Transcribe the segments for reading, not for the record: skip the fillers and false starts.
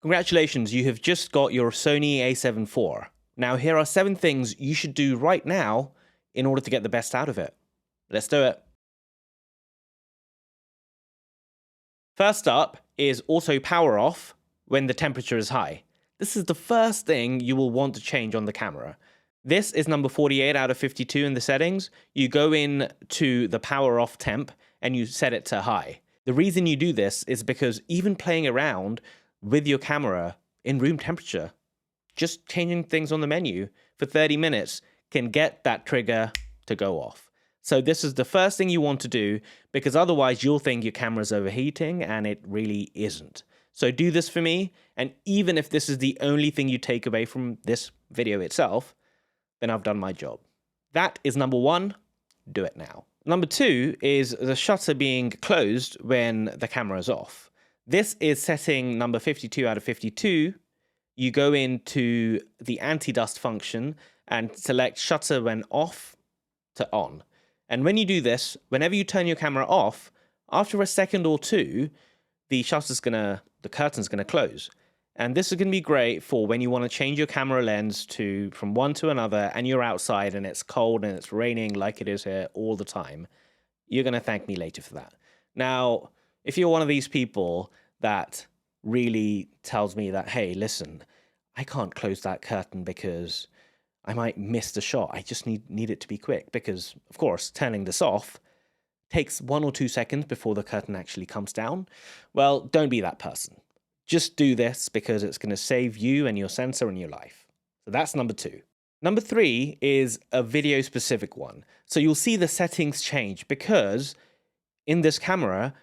Congratulations, you have just got your Sony A7IV. Now here are 7 things you should do right now in order to get the best out of it. Let's do it. First up is auto power off when the temperature is high. This is the first thing you will want to change on the camera. This is number 48 out of 52 in the settings. You go in to the power off temp and you set it to high. The reason you do this is because even playing around with your camera in room temperature, just changing things on the menu for 30 minutes can get that trigger to go off. So this is the first thing you want to do, because otherwise you'll think your camera's overheating and it really isn't. So do this for me, and even if this is the only thing you take away from this video itself, then I've done my job. That is number 1, do it now. Number 2 is the shutter being closed when the camera is off. This is setting number 52 out of 52. You go into the anti-dust function and select shutter when off to on. And when you do this, whenever you turn your camera off, after a second or two, the curtain's gonna close. And this is gonna be great for when you wanna change your camera lens from one to another and you're outside and it's cold and it's raining like it is here all the time. You're gonna thank me later for that. Now, if you're one of these people that really tells me that, hey, listen, I can't close that curtain because I might miss the shot. I just need it to be quick because, of course, turning this off takes 1 or 2 seconds before the curtain actually comes down. Well, don't be that person. Just do this because it's going to save you and your sensor and your life. So that's number 2. Number 3 is a video specific one. So you'll see the settings change because in this camera,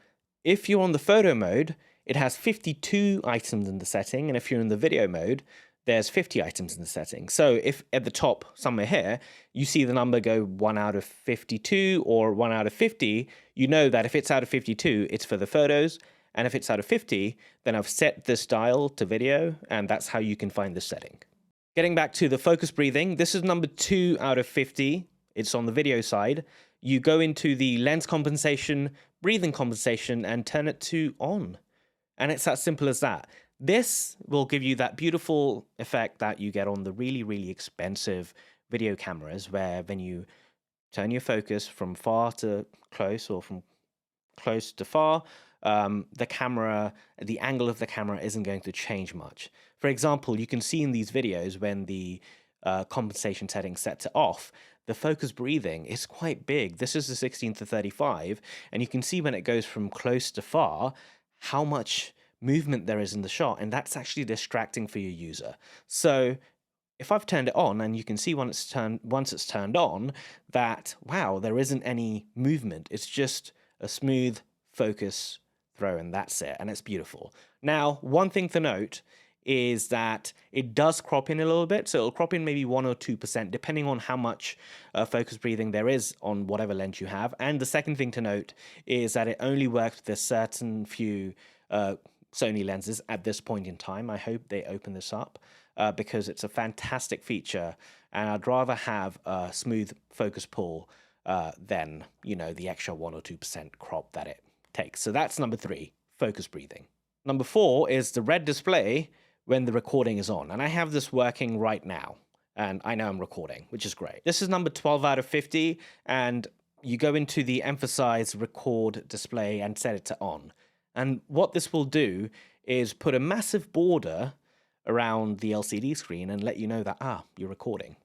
if you're on the photo mode, it has 52 items in the setting, and if you're in the video mode, there's 50 items in the setting. So if at the top, somewhere here, you see the number go 1 out of 52 or 1 out of 50, you know that if it's out of 52, it's for the photos, and if it's out of 50, then I've set this dial to video, and that's how you can find this setting. Getting back to the focus breathing, this is number 2 out of 50. It's on the video side. You go into the lens compensation, breathing compensation, and turn it to on. And it's as simple as that. This will give you that beautiful effect that you get on the really, really expensive video cameras, where when you turn your focus from far to close or from close to far, the angle of the camera isn't going to change much. For example, you can see in these videos when the compensation setting set to off, the focus breathing is quite big. This is the 16 to 35, and you can see when it goes from close to far, how much movement there is in the shot, and that's actually distracting for your user. So if I've turned it on, and you can see once it's turned on, that, wow, there isn't any movement. It's just a smooth focus throw, and that's it, and it's beautiful. Now, one thing to note is that it does crop in a little bit, so it'll crop in maybe 1 or 2%, depending on how much focus breathing there is on whatever lens you have. And the second thing to note is that it only works with a certain few Sony lenses at this point in time. I hope they open this up because it's a fantastic feature, and I'd rather have a smooth focus pull than, you know, the extra 1 or 2% crop that it takes. So that's number 3, focus breathing. Number 4 is the red display when the recording is on. And I have this working right now, and I know I'm recording, which is great. This is number 12 out of 50, and you go into the emphasize record display and set it to on. And what this will do is put a massive border around the LCD screen and let you know that, you're recording.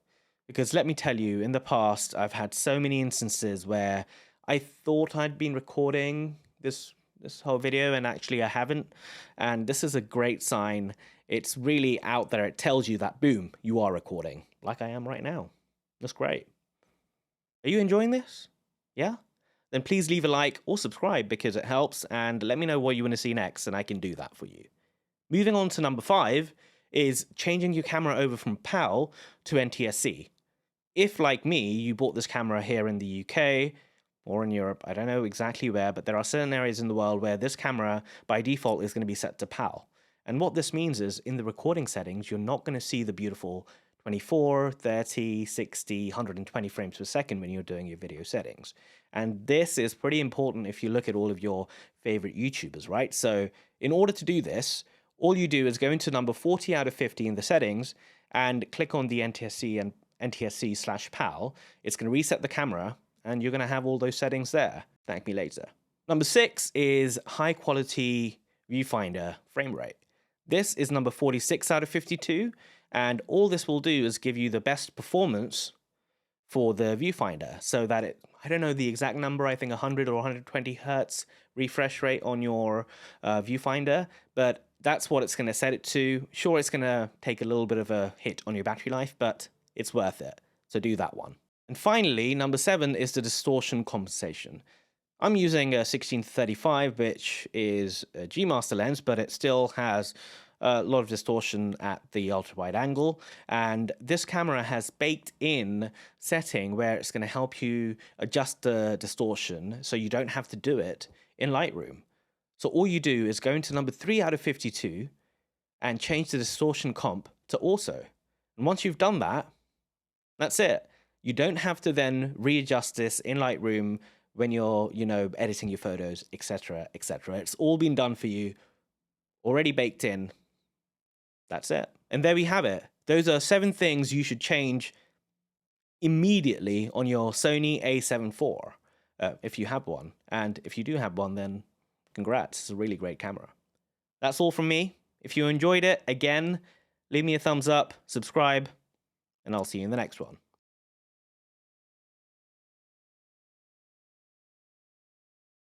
Because let me tell you, in the past, I've had so many instances where I thought I'd been recording this whole video, and actually I haven't. And this is a great sign. It's really out there. It tells you that, boom, you are recording, like I am right now. That's great. Are you enjoying this? Yeah? Then please leave a like or subscribe because it helps, and let me know what you want to see next, and I can do that for you. Moving on to number 5 is changing your camera over from PAL to NTSC. If, like me, you bought this camera here in the UK or in Europe, I don't know exactly where, but there are certain areas in the world where this camera by default is going to be set to PAL. And what this means is in the recording settings, you're not going to see the beautiful 24, 30, 60, 120 frames per second when you're doing your video settings. And this is pretty important if you look at all of your favorite YouTubers, right? So in order to do this, All you do is go into number 40 out of 50 in the settings and click on the NTSC and NTSC/PAL. It's going to reset the camera and you're going to have all those settings there. Thank me later. Number 6 is high quality viewfinder frame rate. This is number 46 out of 52, and all this will do is give you the best performance for the viewfinder so that it, I don't know the exact number, I think 100 or 120 hertz refresh rate on your viewfinder, but that's what it's going to set it to. Sure, it's going to take a little bit of a hit on your battery life, but it's worth it. So do that one. And finally, number 7 is the distortion compensation. I'm using a 16-35, which is a G Master lens, but it still has a lot of distortion at the ultra-wide angle. And this camera has baked in setting where it's going to help you adjust the distortion so you don't have to do it in Lightroom. So all you do is go into number 3 out of 52 and change the distortion comp to also. And once you've done that, that's it. You don't have to then readjust this in Lightroom when you're, editing your photos, etc., etc. It's all been done for you, already baked in. That's it. And there we have it. Those are 7 things you should change immediately on your Sony A7IV, if you have one. And if you do have one, then congrats. It's a really great camera. That's all from me. If you enjoyed it, again, leave me a thumbs up, subscribe, and I'll see you in the next one.